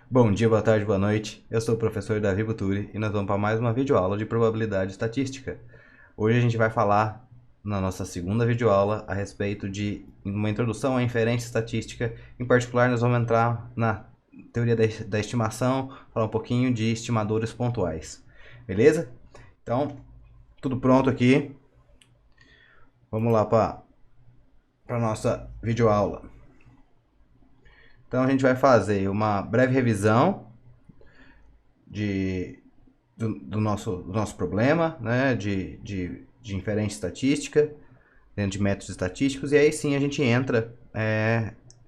Bom dia, boa tarde, boa noite. Eu sou o professor Davi Buturi e nós vamos para mais uma videoaula de probabilidade estatística. Hoje a gente vai falar, na nossa segunda videoaula, a respeito de uma introdução à inferência estatística. Em particular, nós vamos entrar na teoria da estimação, falar um pouquinho de estimadores pontuais. Beleza? Então, tudo pronto aqui. Vamos lá para a nossa videoaula. Então a gente vai fazer uma breve revisão do nosso problema, né, de inferência estatística, dentro de métodos estatísticos, e aí sim a gente entra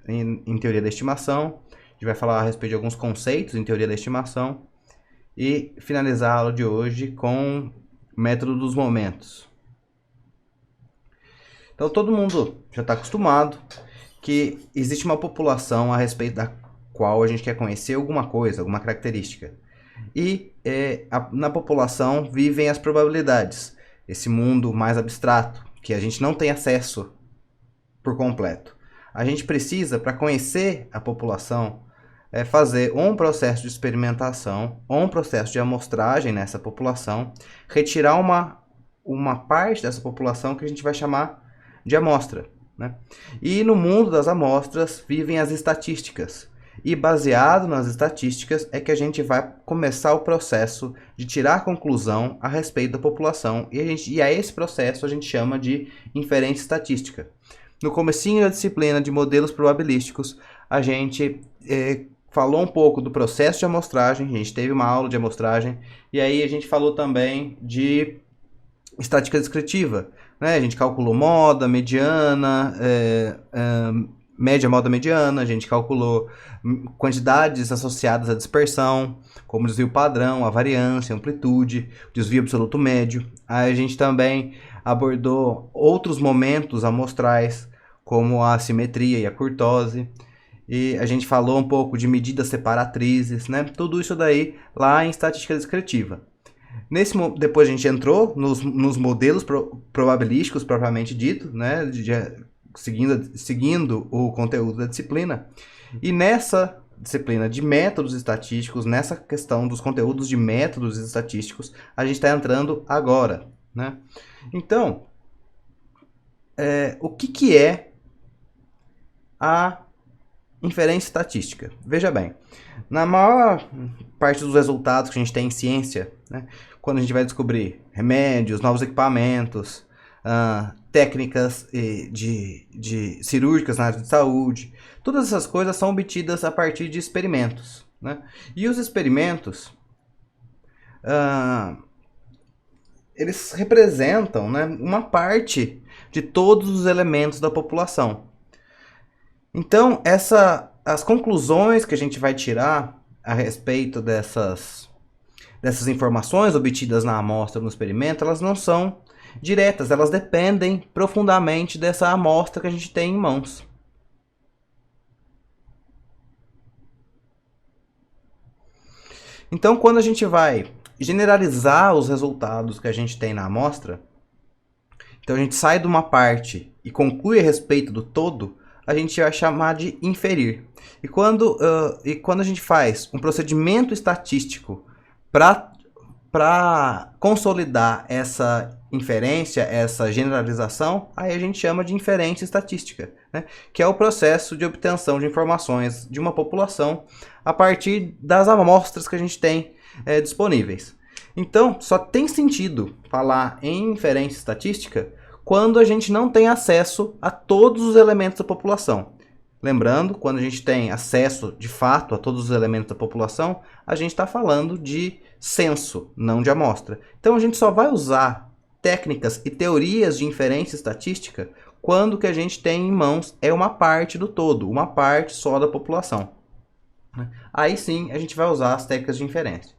em teoria da estimação. A gente vai falar a respeito de alguns conceitos em teoria da estimação e finalizar a aula de hoje com o método dos momentos. Então todo mundo já está acostumado que existe uma população a respeito da qual a gente quer conhecer alguma coisa, alguma característica. E na população vivem as probabilidades, esse mundo mais abstrato, que a gente não tem acesso por completo. A gente precisa, para conhecer a população, fazer um processo de experimentação ou um processo de amostragem nessa população, retirar uma parte dessa população que a gente vai chamar de amostra, né? E no mundo das amostras vivem as estatísticas. E baseado nas estatísticas é que a gente vai começar o processo de tirar a conclusão a respeito da população. E a esse processo a gente chama de inferência estatística. No comecinho da disciplina de modelos probabilísticos, a gente falou um pouco do processo de amostragem, a gente teve uma aula de amostragem, e aí a gente falou também de estatística descritiva, né? A gente calculou moda, mediana, média, moda, mediana, a gente calculou quantidades associadas à dispersão, como desvio padrão, a variância, a amplitude, desvio absoluto médio. Aí a gente também abordou outros momentos amostrais, como a assimetria e a kurtose. E a gente falou um pouco de medidas separatrizes, né? Tudo isso daí lá em estatística descritiva. Depois a gente entrou nos modelos probabilísticos propriamente dito, né? Seguindo o conteúdo da disciplina. E nessa disciplina de métodos estatísticos, nessa questão dos conteúdos de métodos estatísticos, a gente está entrando agora, né? Então, o que é a inferência estatística? Veja bem, na maior parte dos resultados que a gente tem em ciência, né, quando a gente vai descobrir remédios, novos equipamentos, técnicas de cirúrgicas na área de saúde, todas essas coisas são obtidas a partir de experimentos, né? E os experimentos, eles representam, né, uma parte de todos os elementos da população. Então, as conclusões que a gente vai tirar a respeito dessas informações obtidas na amostra, no experimento, elas não são diretas, elas dependem profundamente dessa amostra que a gente tem em mãos. Então, quando a gente vai generalizar os resultados que a gente tem na amostra, então a gente sai de uma parte e conclui a respeito do todo, a gente vai chamar de inferir. E quando a gente faz um procedimento estatístico para consolidar essa inferência, essa generalização, aí a gente chama de inferência estatística, né? Que é o processo de obtenção de informações de uma população a partir das amostras que a gente tem disponíveis. Então, só tem sentido falar em inferência estatística quando a gente não tem acesso a todos os elementos da população. Lembrando, quando a gente tem acesso de fato a todos os elementos da população, a gente está falando de censo, não de amostra. Então a gente só vai usar técnicas e teorias de inferência estatística quando o que a gente tem em mãos é uma parte do todo, uma parte só da população. Aí sim a gente vai usar as técnicas de inferência.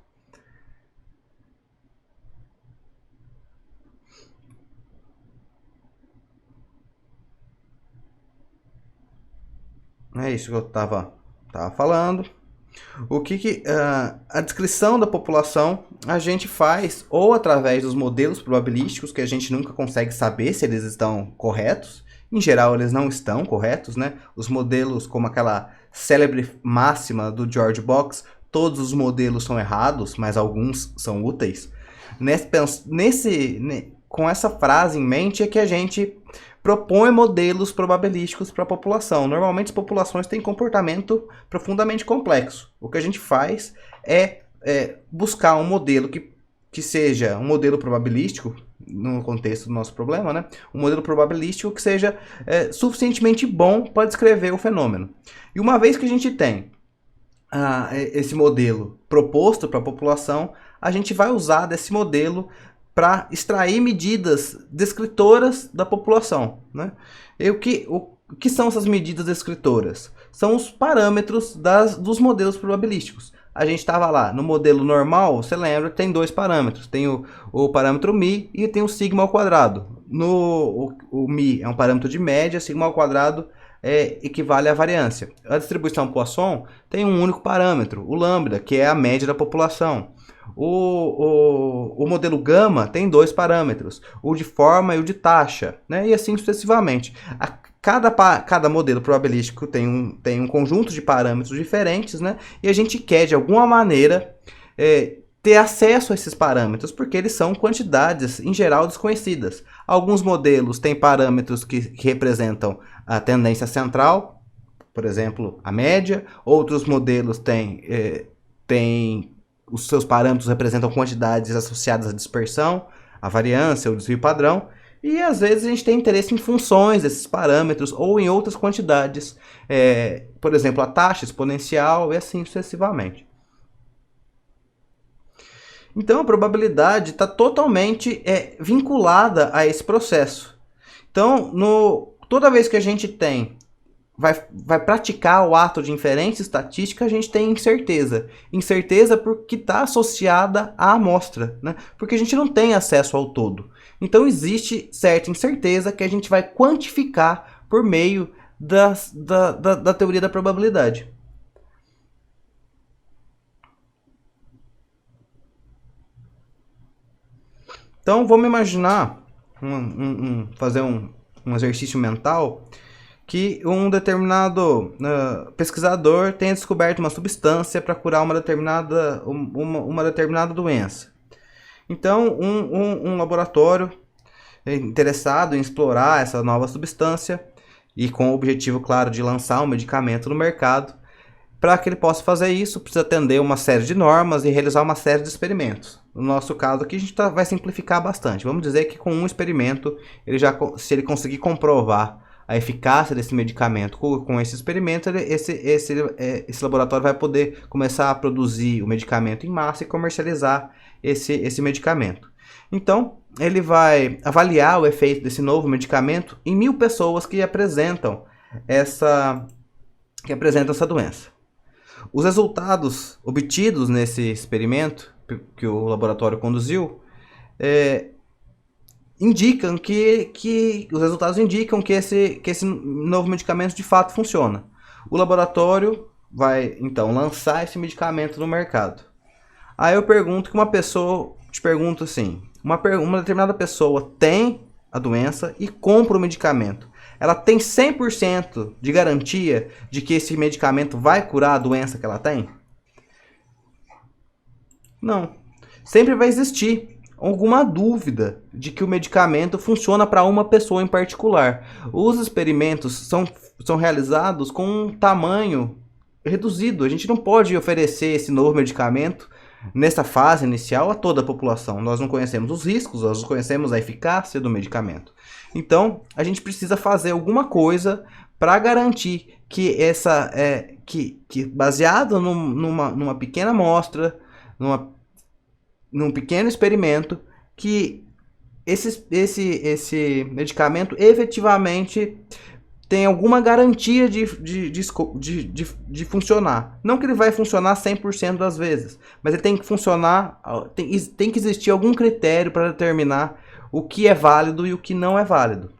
É isso que eu estava falando. A descrição da população a gente faz ou através dos modelos probabilísticos, que a gente nunca consegue saber se eles estão corretos, Em geral, eles não estão corretos, né? Os modelos, como aquela célebre máxima do George Box, todos os modelos são errados, mas alguns são úteis. Com essa frase em mente é que a gente propõe modelos probabilísticos para a população. Normalmente as populações têm comportamento profundamente complexo. O que a gente faz é buscar um modelo que seja um modelo probabilístico, no contexto do nosso problema, né? Um modelo probabilístico que seja suficientemente bom para descrever o fenômeno. E uma vez que a gente tem esse modelo proposto para a população, a gente vai usar desse modelo para extrair medidas descritoras da população, né? E o que são essas medidas descritoras? São os parâmetros dos modelos probabilísticos. A gente estava lá no modelo normal, você lembra, tem dois parâmetros. Tem o parâmetro μ e tem o sigma ao quadrado. O μ é um parâmetro de média, sigma ao quadrado equivale à variância. A distribuição Poisson tem um único parâmetro, o lambda, que é a média da população. O modelo gama tem dois parâmetros, o de forma e o de taxa, né? E assim sucessivamente. Cada modelo probabilístico tem um conjunto de parâmetros diferentes, né? E a gente quer, de alguma maneira, ter acesso a esses parâmetros, porque eles são quantidades, em geral, desconhecidas. Alguns modelos têm parâmetros que representam a tendência central, por exemplo, a média. Outros modelos têm os seus parâmetros representam quantidades associadas à dispersão, à variância, ao desvio padrão. E às vezes a gente tem interesse em funções desses parâmetros ou em outras quantidades, por exemplo, a taxa exponencial e assim sucessivamente. Então a probabilidade está totalmente vinculada a esse processo. Então, toda vez que a gente vai praticar o ato de inferência estatística, a gente tem incerteza. Incerteza porque está associada à amostra, né? Porque a gente não tem acesso ao todo. Então existe certa incerteza que a gente vai quantificar por meio da teoria da probabilidade. Então vamos imaginar, fazer um exercício mental, que um determinado pesquisador tenha descoberto uma substância para curar uma determinada doença. Então, um laboratório interessado em explorar essa nova substância e com o objetivo, claro, de lançar um medicamento no mercado, para que ele possa fazer isso, precisa atender uma série de normas e realizar uma série de experimentos. No nosso caso aqui, a gente vai simplificar bastante. Vamos dizer que com um experimento, se ele conseguir comprovar a eficácia desse medicamento com esse experimento, esse laboratório vai poder começar a produzir o medicamento em massa e comercializar esse medicamento. Então, ele vai avaliar o efeito desse novo medicamento em 1000 pessoas que apresentam essa doença. Os resultados obtidos nesse experimento que o laboratório conduziu indicam os resultados indicam que esse novo medicamento de fato funciona. O laboratório vai então lançar esse medicamento no mercado. Aí eu te pergunto assim, uma determinada pessoa tem a doença e compra o medicamento. Ela tem 100% de garantia de que esse medicamento vai curar a doença que ela tem? Não. Sempre vai existir alguma dúvida de que o medicamento funciona para uma pessoa em particular. Os experimentos são realizados com um tamanho reduzido. A gente não pode oferecer esse novo medicamento nessa fase inicial a toda a população. Nós não conhecemos os riscos, nós não conhecemos a eficácia do medicamento. Então, a gente precisa fazer alguma coisa para garantir que baseado numa pequena amostra, num pequeno experimento, que esse medicamento efetivamente tem alguma garantia de funcionar. Não que ele vai funcionar 100% das vezes, mas ele tem que funcionar, tem que existir algum critério para determinar o que é válido e o que não é válido.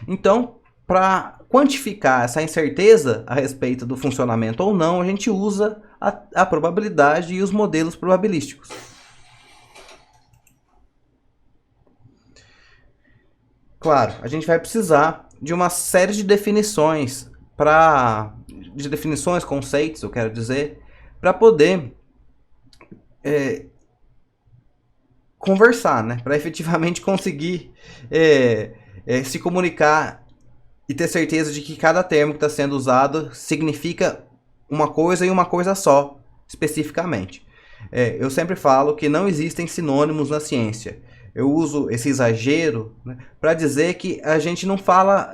Então, para quantificar essa incerteza a respeito do funcionamento ou não, a gente usa a probabilidade e os modelos probabilísticos. Claro, a gente vai precisar de uma série de definições, conceitos, eu quero dizer, para poder conversar, né? Para efetivamente conseguir se comunicar e ter certeza de que cada termo que está sendo usado significa uma coisa e uma coisa só, especificamente. Eu sempre falo que não existem sinônimos na ciência. Eu uso esse exagero, né, para dizer que a gente não fala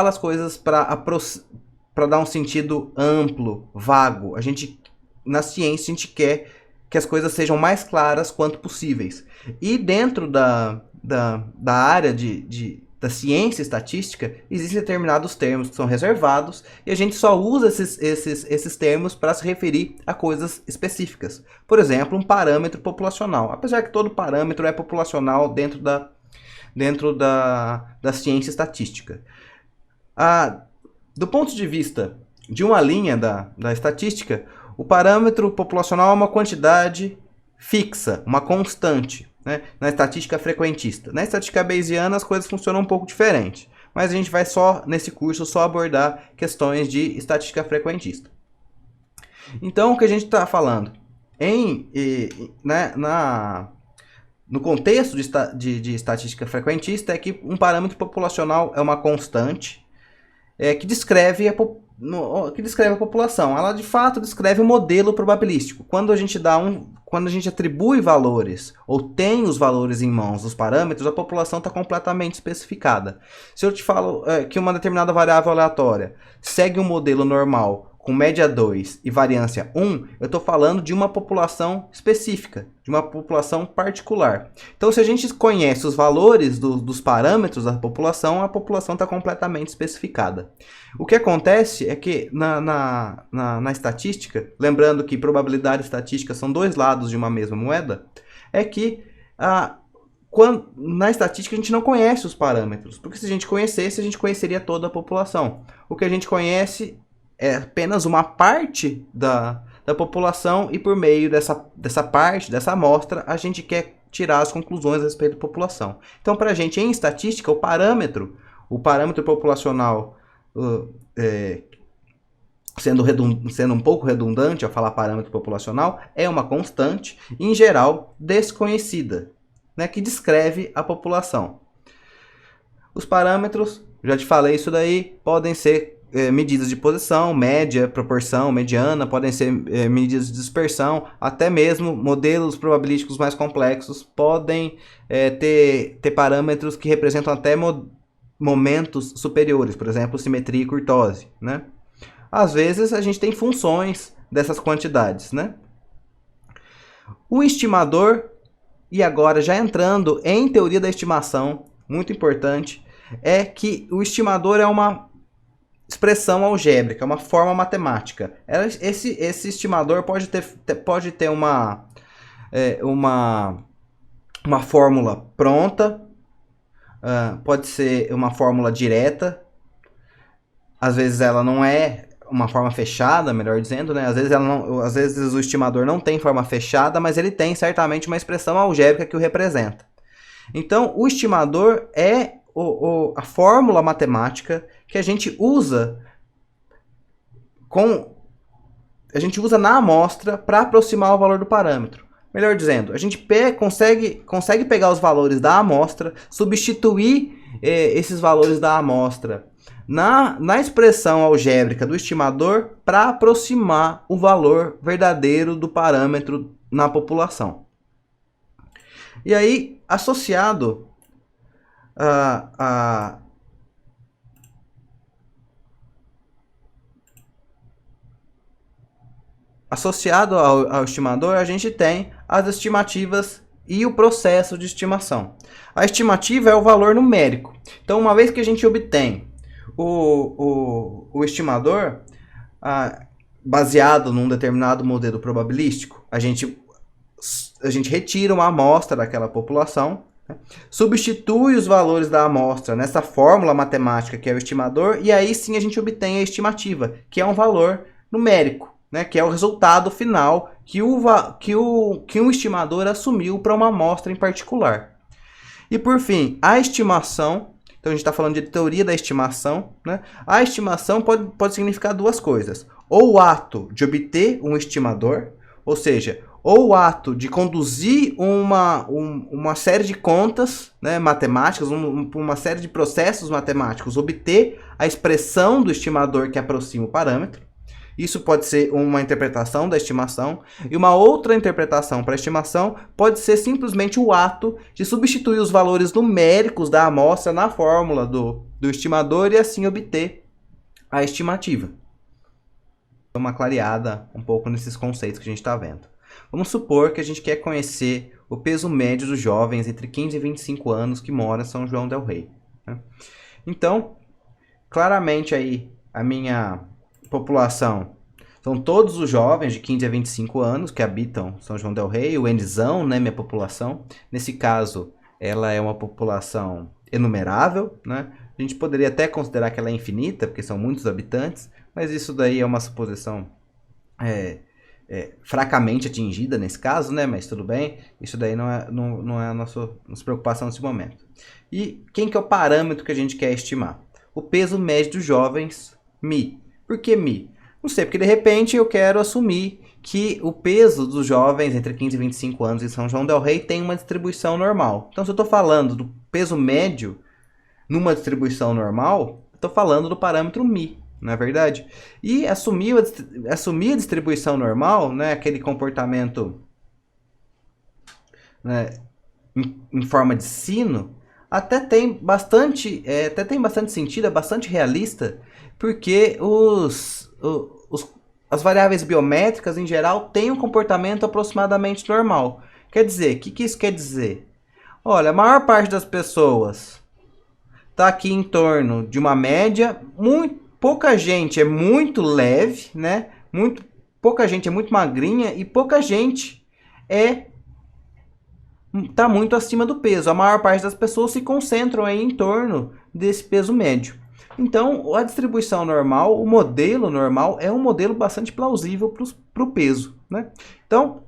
as coisas para dar um sentido amplo, vago. Na ciência, a gente quer que as coisas sejam mais claras quanto possíveis. E dentro da área da ciência estatística, existem determinados termos que são reservados e a gente só usa esses termos para se referir a coisas específicas. Por exemplo, um parâmetro populacional. Apesar que todo parâmetro é populacional dentro da ciência estatística. Do ponto de vista de uma linha da estatística, o parâmetro populacional é uma quantidade fixa, uma constante, né, na estatística frequentista. Na estatística bayesiana as coisas funcionam um pouco diferente, mas a gente vai nesse curso só abordar questões de estatística frequentista. Então, o que a gente está falando no contexto de estatística frequentista é que um parâmetro populacional é uma constante que descreve a população. Ela de fato descreve um modelo probabilístico. Quando a gente atribui valores ou tem os valores em mãos dos parâmetros, a população está completamente especificada. Se eu te falo que uma determinada variável aleatória segue um modelo normal com média 2 e variância 1, eu estou falando de uma população específica, de uma população particular. Então, se a gente conhece os valores dos parâmetros da população, a população está completamente especificada. O que acontece é que na estatística, lembrando que probabilidade e estatística são dois lados de uma mesma moeda, é que na estatística a gente não conhece os parâmetros, porque se a gente conhecesse, a gente conheceria toda a população. O que a gente conhece é apenas uma parte da população e por meio dessa parte, dessa amostra, a gente quer tirar as conclusões a respeito da população. Então, para a gente, em estatística, o parâmetro populacional, sendo um pouco redundante ao falar parâmetro populacional, é uma constante, em geral, desconhecida, né, que descreve a população. Os parâmetros, já te falei isso daí, podem ser medidas de posição, média, proporção, mediana, podem ser medidas de dispersão, até mesmo modelos probabilísticos mais complexos podem ter parâmetros que representam até momentos superiores, por exemplo, simetria e kurtose, né? Às vezes a gente tem funções dessas quantidades, né? O estimador, e agora já entrando em teoria da estimação, muito importante, é que o estimador é uma expressão algébrica, uma forma matemática. Esse estimador pode ter uma fórmula pronta, pode ser uma fórmula direta, às vezes ela não é uma forma fechada, melhor dizendo, né? Às vezes o estimador não tem forma fechada, mas ele tem certamente uma expressão algébrica que o representa. Então, o estimador é a fórmula matemática que a gente usa na amostra para aproximar o valor do parâmetro. Melhor dizendo, a gente consegue pegar os valores da amostra, substituir esses valores da amostra na expressão algébrica do estimador para aproximar o valor verdadeiro do parâmetro na população. E aí, associado ao estimador, a gente tem as estimativas e o processo de estimação. A estimativa é o valor numérico. Então, uma vez que a gente obtém o estimador, baseado num determinado modelo probabilístico, a gente retira uma amostra daquela população, né? Substitui os valores da amostra nessa fórmula matemática que é o estimador, e aí sim a gente obtém a estimativa, que é um valor numérico, né? Que é o resultado final que um estimador assumiu para uma amostra em particular. E por fim, a estimação, Então a gente está falando de teoria da estimação, né? A estimação pode significar duas coisas. Ou o ato de obter um estimador, ou seja, ou o ato de conduzir uma série de contas, né, matemáticas, uma série de processos matemáticos, obter a expressão do estimador que aproxima o parâmetro. Isso pode ser uma interpretação da estimação. E uma outra interpretação para a estimação pode ser simplesmente o ato de substituir os valores numéricos da amostra na fórmula do estimador e assim obter a estimativa. Uma clareada um pouco nesses conceitos que a gente está vendo. Vamos supor que a gente quer conhecer o peso médio dos jovens entre 15 e 25 anos que moram em São João del Rei, né? Então, claramente aí a minha população são todos os jovens de 15 a 25 anos que habitam São João del Rei, o Nzão, né, minha população. Nesse caso, ela é uma população enumerável, né? A gente poderia até considerar que ela é infinita, porque são muitos habitantes, mas isso daí é uma suposição fracamente atingida nesse caso, né? Mas tudo bem, isso daí não é a nossa preocupação nesse momento. E quem que é o parâmetro que a gente quer estimar? O peso médio dos jovens, Mi. Por que Mi? Não sei, porque de repente eu quero assumir que o peso dos jovens entre 15 e 25 anos em São João del Rei tem uma distribuição normal. Então, se eu estou falando do peso médio numa distribuição normal, estou falando do parâmetro Mi, não é verdade? E assumir a distribuição normal, né, aquele comportamento, né, em forma de sino, até tem bastante sentido, é bastante realista, porque as variáveis biométricas, em geral, têm um comportamento aproximadamente normal. Quer dizer, o que isso quer dizer? Olha, a maior parte das pessoas está aqui em torno de uma média, pouca gente é muito leve, né? Pouca gente é muito magrinha e pouca gente está muito acima do peso. A maior parte das pessoas se concentram aí em torno desse peso médio. Então, a distribuição normal, o modelo normal, é um modelo bastante plausível para o peso, né? Então,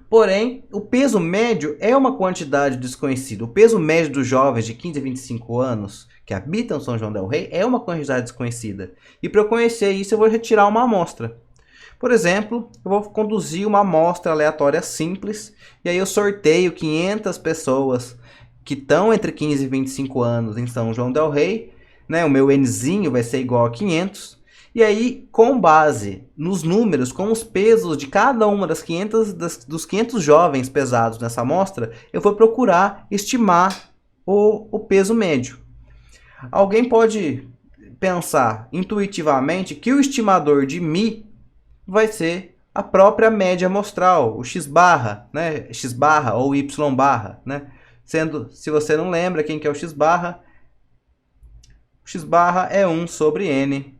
porém, o peso médio é uma quantidade desconhecida. O peso médio dos jovens de 15 a 25 anos que habitam São João del Rei é uma quantidade desconhecida. E para eu conhecer isso, eu vou retirar uma amostra. Por exemplo, eu vou conduzir uma amostra aleatória simples, e aí eu sorteio 500 pessoas que estão entre 15 e 25 anos em São João del Rei, né? O meu Nzinho vai ser igual a 500, e aí, com base nos números, com os pesos de cada uma dos 500 jovens pesados nessa amostra, eu vou procurar estimar o peso médio. Alguém pode pensar intuitivamente que o estimador de Mi vai ser a própria média amostral, o x-barra, né? X-barra ou y-barra, né? Sendo, se você não lembra quem que é o x-barra é 1 sobre n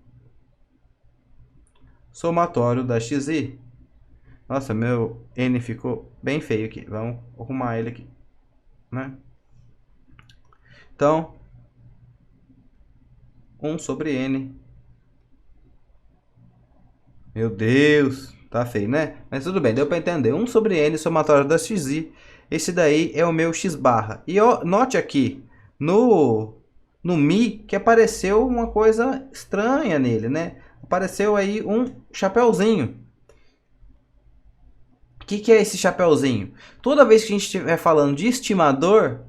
somatório da xi. Nossa, meu n ficou bem feio aqui. Vamos arrumar ele aqui, né? Então, 1 sobre n. Meu Deus, tá feio, né? Mas tudo bem, deu para entender. 1 sobre n somatório da xi. Esse daí é o meu x-barra. E note aqui, no Mi, que apareceu uma coisa estranha nele, né? Apareceu aí um chapeuzinho. O que é esse chapeuzinho? Toda vez que a gente estiver falando de estimador,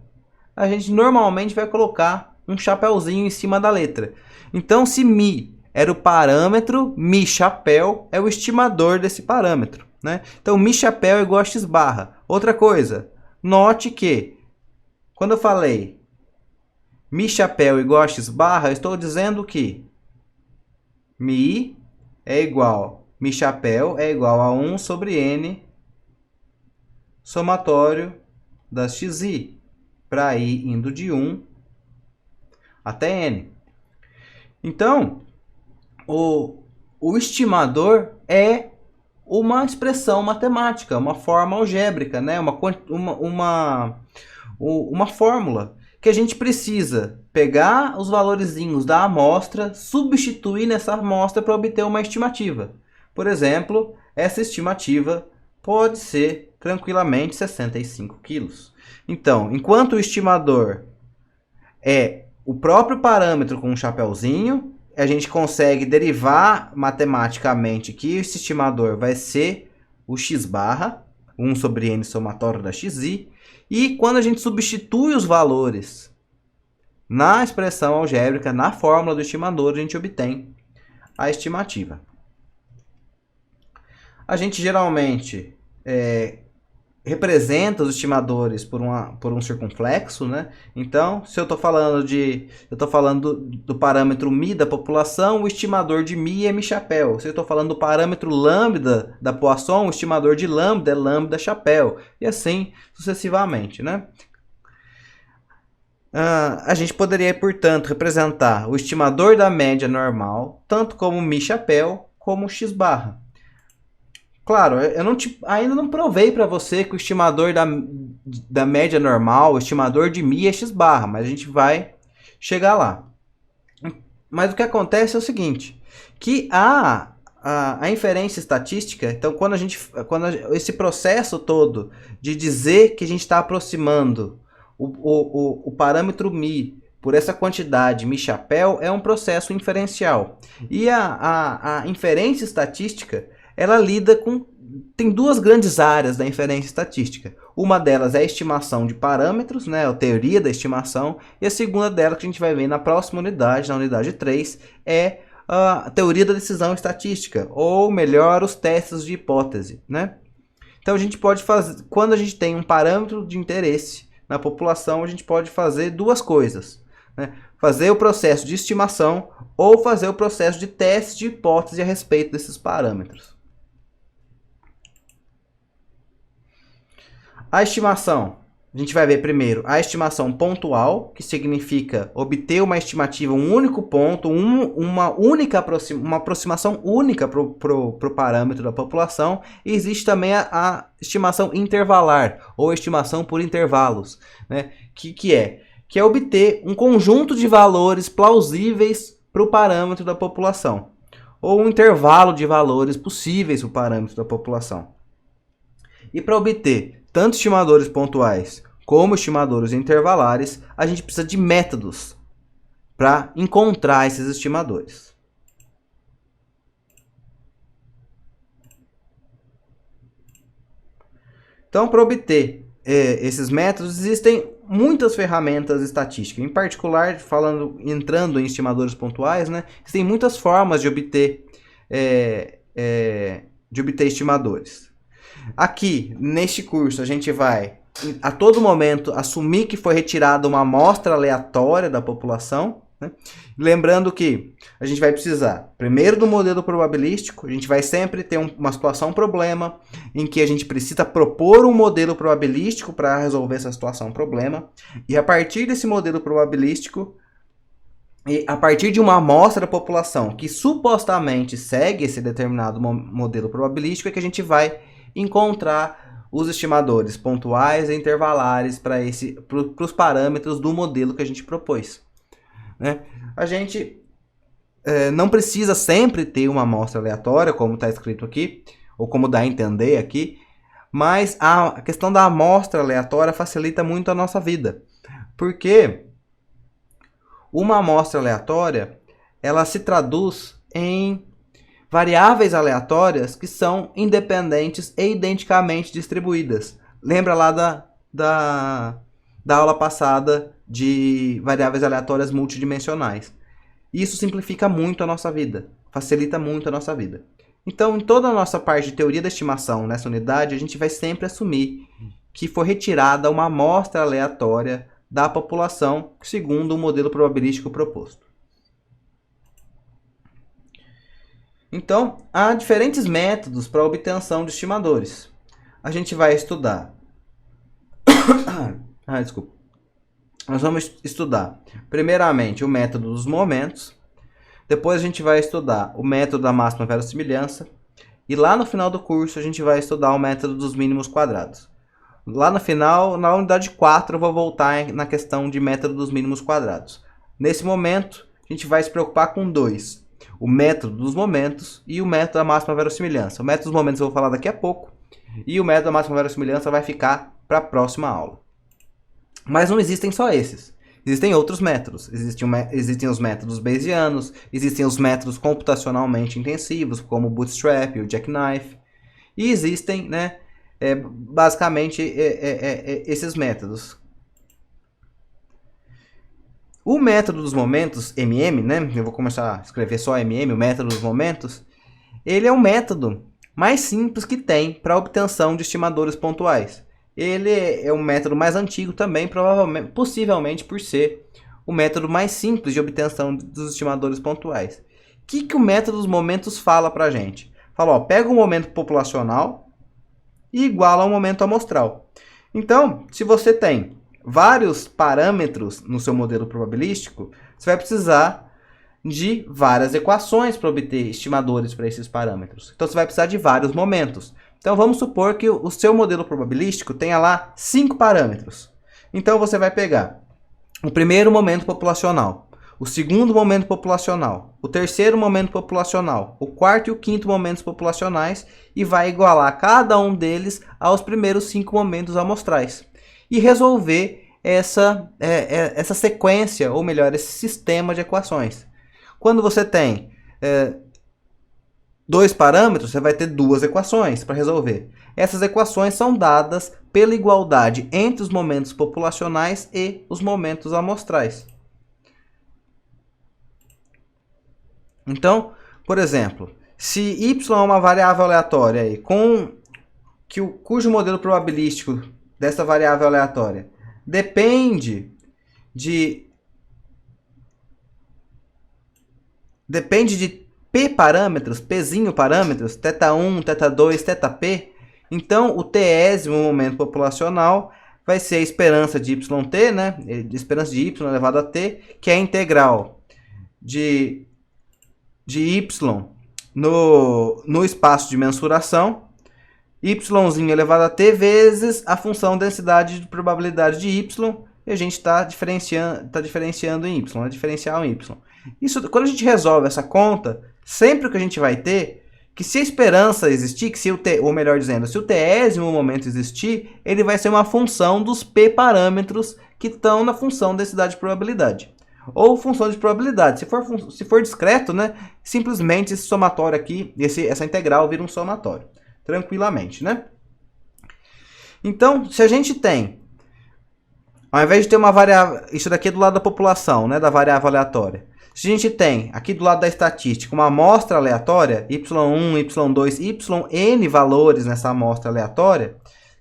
a gente normalmente vai colocar um chapeuzinho em cima da letra. Então, se Mi era o parâmetro, Mi chapéu é o estimador desse parâmetro, né? Então, Mi chapéu é igual a x-barra. Outra coisa, note que quando eu falei Mi chapéu igual a x-barra, eu estou dizendo que Mi chapéu é igual a 1 sobre n somatório das xi, para ir indo de 1 até n. Então, o estimador é uma expressão matemática, uma forma algébrica, né? Uma fórmula que a gente precisa pegar os valorezinhos da amostra, substituir nessa amostra para obter uma estimativa. Por exemplo, essa estimativa pode ser tranquilamente 65 quilos. Então, enquanto o estimador é o próprio parâmetro com um chapeuzinho, a gente consegue derivar matematicamente que esse estimador vai ser o x barra, 1 sobre n somatório da xi, e quando a gente substitui os valores na expressão algébrica, na fórmula do estimador, a gente obtém a estimativa. A gente geralmente representa os estimadores por um circunflexo, né? Então, se eu estou falando do parâmetro mi da população, o estimador de mi é mi chapéu. Se eu estou falando do parâmetro lambda da Poisson, o estimador de lambda é lambda chapéu. E assim sucessivamente, né? A gente poderia, portanto, representar o estimador da média normal, tanto como mi chapéu, como x barra. Claro, eu ainda não provei para você que o estimador da média normal, o estimador de mi é x barra, mas a gente vai chegar lá. Mas o que acontece é o seguinte, que a inferência estatística, então quando esse processo todo de dizer que a gente está aproximando o parâmetro mi por essa quantidade mi chapéu é um processo inferencial. E a inferência estatística, ela lida com... Tem duas grandes áreas da inferência estatística. Uma delas é a estimação de parâmetros, né, a teoria da estimação, e a segunda dela, que a gente vai ver na próxima unidade, na unidade 3, é a teoria da decisão estatística, ou melhor, os testes de hipótese, né? Então a gente pode fazer, quando a gente tem um parâmetro de interesse na população, a gente pode fazer duas coisas, né? Fazer o processo de estimação ou fazer o processo de teste de hipótese a respeito desses parâmetros. A estimação, a gente vai ver primeiro a estimação pontual, que significa obter uma estimativa, um único ponto, uma aproximação única para o parâmetro da população. E existe também a estimação intervalar, ou estimação por intervalos, né? Que é obter um conjunto de valores plausíveis para o parâmetro da população, ou um intervalo de valores possíveis para o parâmetro da população. E para obter tanto estimadores pontuais como estimadores intervalares, a gente precisa de métodos para encontrar esses estimadores. Então, para obter esses métodos, existem muitas ferramentas estatísticas. Em particular, entrando em estimadores pontuais, né, existem muitas formas de obter estimadores. Aqui, neste curso, a gente vai, a todo momento, assumir que foi retirada uma amostra aleatória da população, né? Lembrando que a gente vai precisar, primeiro, do modelo probabilístico. A gente vai sempre ter uma situação problema, em que a gente precisa propor um modelo probabilístico para resolver essa situação problema. E a partir desse modelo probabilístico, e a partir de uma amostra da população que supostamente segue esse determinado modelo probabilístico, é que a gente vai encontrar os estimadores pontuais e intervalares para os parâmetros do modelo que a gente propôs, né? A gente não precisa sempre ter uma amostra aleatória, como está escrito aqui, ou como dá a entender aqui, mas a questão da amostra aleatória facilita muito a nossa vida, porque uma amostra aleatória, ela se traduz em variáveis aleatórias que são independentes e identicamente distribuídas. Lembra lá da aula passada de variáveis aleatórias multidimensionais. Isso simplifica muito a nossa vida, facilita muito a nossa vida. Então, em toda a nossa parte de teoria da estimação nessa unidade, a gente vai sempre assumir que foi retirada uma amostra aleatória da população segundo o modelo probabilístico proposto. Então, há diferentes métodos para a obtenção de estimadores. A gente vai estudar... desculpa. Nós vamos estudar, primeiramente, o método dos momentos. Depois a gente vai estudar o método da máxima verossimilhança. E lá no final do curso, a gente vai estudar o método dos mínimos quadrados. Lá no final, na unidade 4, eu vou voltar na questão de método dos mínimos quadrados. Nesse momento, a gente vai se preocupar com dois: o método dos momentos e o método da máxima verossimilhança. O método dos momentos eu vou falar daqui a pouco, e o método da máxima verossimilhança vai ficar para a próxima aula. Mas não existem só esses. Existem outros métodos. Existem os métodos bayesianos, existem os métodos computacionalmente intensivos, como o Bootstrap e o Jackknife. E existem, né, basicamente, esses métodos. O método dos momentos, MM, né, eu vou começar a escrever só MM, o método dos momentos, ele é o método mais simples que tem para a obtenção de estimadores pontuais. Ele é um método mais antigo também, possivelmente por ser o método mais simples de obtenção dos estimadores pontuais. O que o método dos momentos fala para a gente? Fala, ó, pega o momento populacional e iguala ao momento amostral. Então, se você tem vários parâmetros no seu modelo probabilístico, você vai precisar de várias equações para obter estimadores para esses parâmetros. Então, você vai precisar de vários momentos. Então, vamos supor que o seu modelo probabilístico tenha lá 5 parâmetros. Então, você vai pegar o primeiro momento populacional, o segundo momento populacional, o terceiro momento populacional, o quarto e o quinto momentos populacionais e vai igualar cada um deles aos primeiros 5 momentos amostrais. E resolver essa sequência, ou melhor, esse sistema de equações. Quando você tem 2 parâmetros, você vai ter 2 equações para resolver. Essas equações são dadas pela igualdade entre os momentos populacionais e os momentos amostrais. Então, por exemplo, se y é uma variável aleatória aí, cujo modelo probabilístico dessa variável aleatória depende de p parâmetros, pzinho parâmetros, θ1, θ2, θp, então o tésimo momento populacional vai ser a esperança de yt, né? A esperança de y elevado a t, que é a integral de y no espaço de mensuração, yzinho elevado a t vezes a função densidade de probabilidade de y, e a gente está diferenciando em y, diferencial em y. Isso, quando a gente resolve essa conta, sempre o que a gente vai ter, que se a esperança existir, ou melhor dizendo, se o tésimo momento existir, ele vai ser uma função dos p parâmetros que estão na função densidade de probabilidade. Ou função de probabilidade. Se for discreto, né, simplesmente esse somatório aqui, essa integral vira um somatório. Tranquilamente, né? Então, se a gente tem, ao invés de ter uma variável, isso daqui é do lado da população, né, da variável aleatória. Se a gente tem, aqui do lado da estatística, uma amostra aleatória, y1, y2, yn valores nessa amostra aleatória,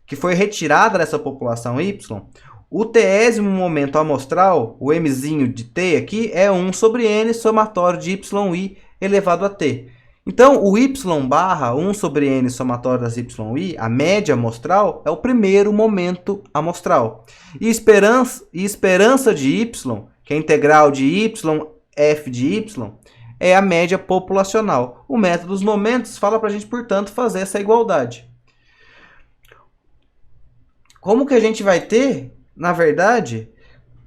que foi retirada dessa população y, o tésimo momento amostral, o mzinho de t aqui, é 1 sobre n somatório de yi elevado a t. Então, o y barra 1 sobre n somatório das yi, a média amostral, é o primeiro momento amostral. E esperança de y, que é a integral de y, f de y, é a média populacional. O método dos momentos fala para a gente, portanto, fazer essa igualdade. Como que a gente vai ter, na verdade,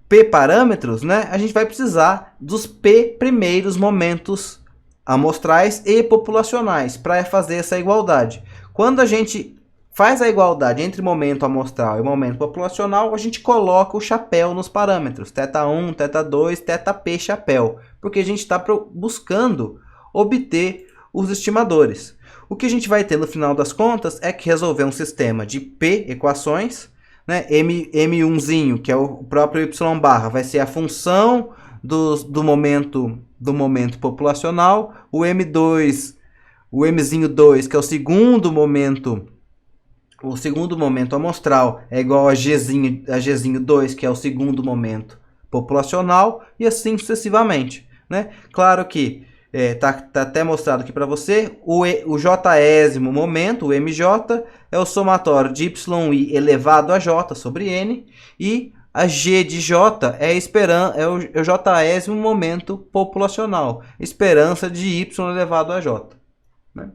p parâmetros, né? A gente vai precisar dos p primeiros momentos amostrais e populacionais para fazer essa igualdade. Quando a gente faz a igualdade entre momento amostral e momento populacional, a gente coloca o chapéu nos parâmetros, θ1, θ2, θp chapéu, porque a gente está buscando obter os estimadores. O que a gente vai ter no final das contas é que resolver um sistema de p equações, né? M1zinho, que é o próprio y barra, vai ser a função do momento populacional, o M2, o Mzinho 2, que é o segundo momento amostral, é igual a Gzinho 2, que é o segundo momento populacional, e assim sucessivamente, né? Claro que tá até mostrado aqui para você, o jésimo momento, o mj, é o somatório de yi elevado a j sobre n, e a g de j é o jésimo momento populacional, esperança de y elevado a j. Né?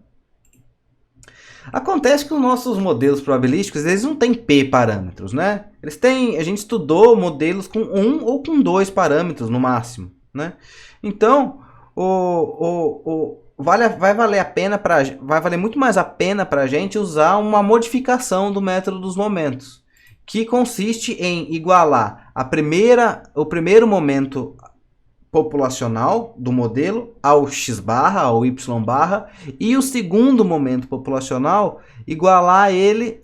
Acontece que os nossos modelos probabilísticos, eles não têm p parâmetros, né? A gente estudou modelos com 1 ou com 2 parâmetros no máximo, né? Então, vai valer muito mais a pena para a gente usar uma modificação do método dos momentos, que consiste em igualar o primeiro momento populacional do modelo ao x barra, ao y barra, e o segundo momento populacional igualar ele,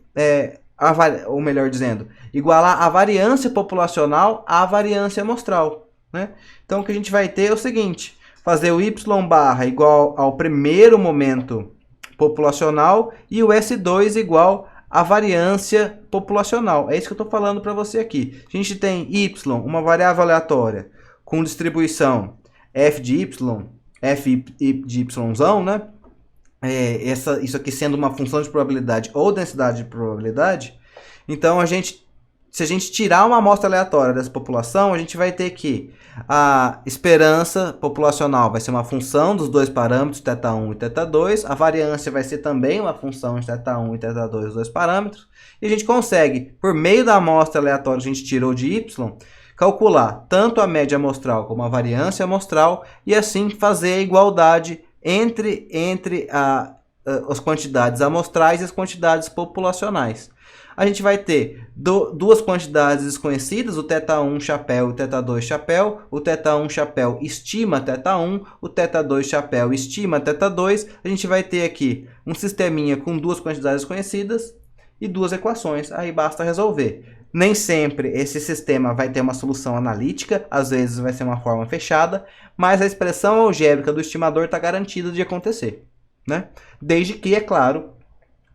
ou melhor dizendo, igualar a variância populacional à variância amostral, né? Então o que a gente vai ter é o seguinte, fazer o y barra igual ao primeiro momento populacional e o S2 igual à variância populacional. É isso que eu estou falando para você aqui. A gente tem y, uma variável aleatória, com distribuição f de y, f de y, né? Isso aqui sendo uma função de probabilidade ou densidade de probabilidade. Então, se a gente tirar uma amostra aleatória dessa população, a gente vai ter que a esperança populacional vai ser uma função dos dois parâmetros, θ1 e θ2. A variância vai ser também uma função de θ1 e θ2 dos dois parâmetros. E a gente consegue, por meio da amostra aleatória que a gente tirou de y, calcular tanto a média amostral como a variância amostral e assim fazer a igualdade entre as quantidades amostrais e as quantidades populacionais. A gente vai ter duas quantidades desconhecidas, o θ1 chapéu e o θ2 chapéu. O θ1 chapéu estima θ1, o θ2 chapéu estima θ2. A gente vai ter aqui um sisteminha com duas quantidades desconhecidas e duas equações. Aí basta resolver. Nem sempre esse sistema vai ter uma solução analítica, às vezes vai ser uma forma fechada, mas a expressão algébrica do estimador está garantida de acontecer, né? Desde que, é claro,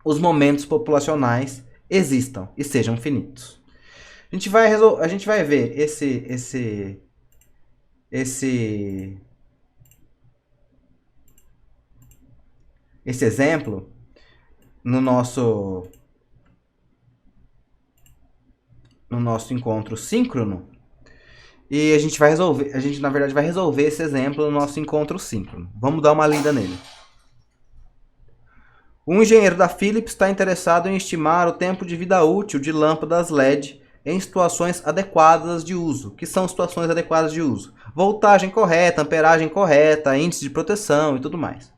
os momentos populacionais existam e sejam finitos. A gente vai ver esse exemplo no nosso encontro síncrono, e a gente na verdade vai resolver esse exemplo no nosso encontro síncrono. Vamos dar uma lida nele. Um engenheiro da Philips está interessado em estimar o tempo de vida útil de lâmpadas LED em situações adequadas de uso. Que são situações adequadas de uso? Voltagem correta, amperagem correta, índice de proteção e tudo mais.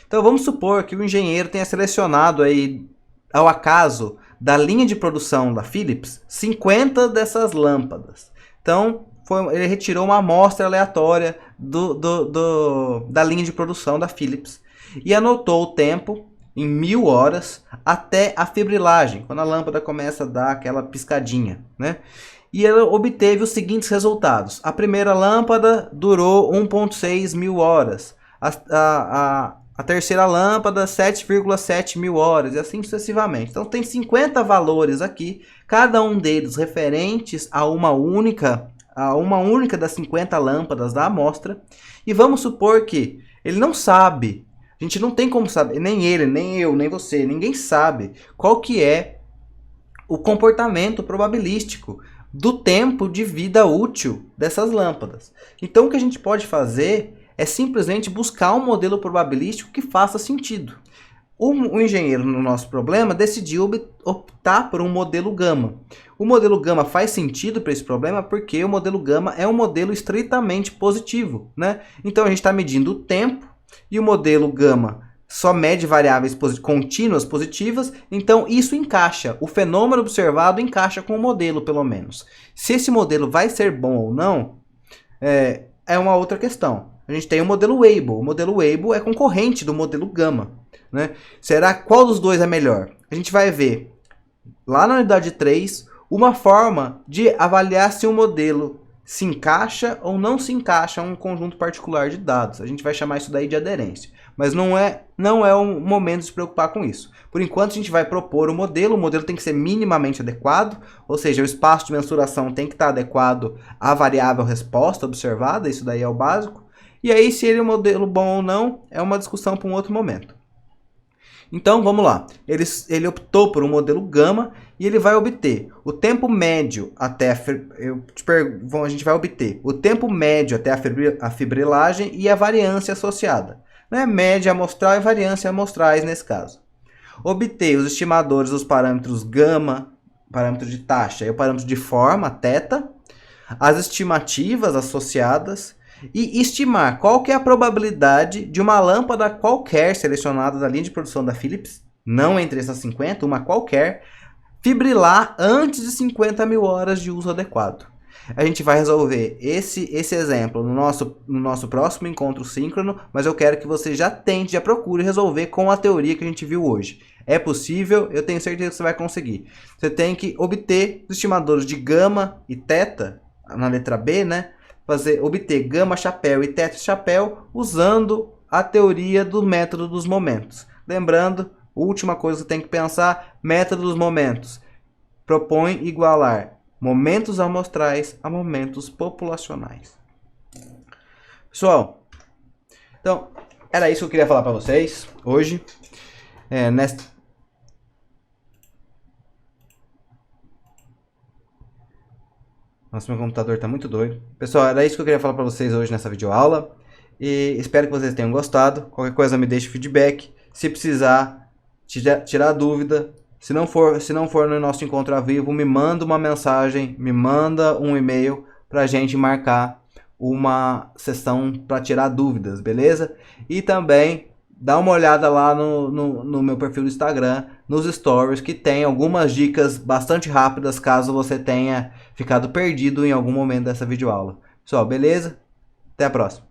Então vamos supor que o engenheiro tenha selecionado aí, ao acaso, da linha de produção da Philips, 50 dessas lâmpadas. Então, ele retirou uma amostra aleatória da linha de produção da Philips e anotou o tempo em 1000 horas até a fibrilagem, quando a lâmpada começa a dar aquela piscadinha, né? E ela obteve os seguintes resultados. A primeira lâmpada durou 1.6 mil horas. A terceira lâmpada, 7,7 mil horas, e assim sucessivamente. Então, tem 50 valores aqui, cada um deles referentes a uma única das 50 lâmpadas da amostra. E vamos supor que ele não sabe, a gente não tem como saber, nem ele, nem eu, nem você, ninguém sabe qual que é o comportamento probabilístico do tempo de vida útil dessas lâmpadas. Então, o que a gente pode fazer é simplesmente buscar um modelo probabilístico que faça sentido. O engenheiro, no nosso problema, decidiu optar por um modelo gama. O modelo gama faz sentido para esse problema porque o modelo gama é um modelo estritamente positivo, né? Então, a gente está medindo o tempo e o modelo gama só mede variáveis contínuas positivas, então isso encaixa. O fenômeno observado encaixa com o modelo, pelo menos. Se esse modelo vai ser bom ou não, é uma outra questão. A gente tem o modelo Weibull. O modelo Weibull é concorrente do modelo Gama, né? Qual dos dois é melhor? A gente vai ver lá na unidade 3 uma forma de avaliar se o modelo se encaixa ou não se encaixa a um conjunto particular de dados. A gente vai chamar isso daí de aderência. Mas não é o momento de se preocupar com isso. Por enquanto, a gente vai propor o modelo tem que ser minimamente adequado, ou seja, o espaço de mensuração tem que estar adequado à variável resposta observada, isso daí é o básico. E aí, se ele é um modelo bom ou não, é uma discussão para um outro momento. Então, vamos lá. Ele optou por um modelo gama e ele vai obter o tempo médio até a gente vai obter o tempo médio até a fibrilagem e a variância associada, né? Média amostral e variância amostrais nesse caso. Obter os estimadores dos parâmetros gama, parâmetro de taxa e o parâmetro de forma, θ, as estimativas associadas e estimar qual que é a probabilidade de uma lâmpada qualquer selecionada da linha de produção da Philips, não entre essas 50, uma qualquer, fibrilar antes de 50 mil horas de uso adequado. A gente vai resolver esse exemplo no nosso próximo encontro síncrono, mas eu quero que você já tente, já procure resolver com a teoria que a gente viu hoje. É possível, eu tenho certeza que você vai conseguir. Você tem que obter os estimadores de gama e teta, na letra B, né? Obter gama chapéu e teta chapéu usando a teoria do método dos momentos. Lembrando, última coisa que você tem que pensar, método dos momentos. Propõe igualar momentos amostrais a momentos populacionais. Pessoal, então, era isso que eu queria falar para vocês hoje. Nossa, meu computador está muito doido. Pessoal, era isso que eu queria falar para vocês hoje nessa videoaula. E espero que vocês tenham gostado. Qualquer coisa me deixe feedback. Se precisar tirar dúvida, se não for no nosso encontro ao vivo, me manda uma mensagem, me manda um e-mail para a gente marcar uma sessão para tirar dúvidas, beleza? E também dá uma olhada lá no meu perfil do Instagram, nos stories, que tem algumas dicas bastante rápidas caso você tenha ficado perdido em algum momento dessa videoaula. Pessoal, beleza? Até a próxima.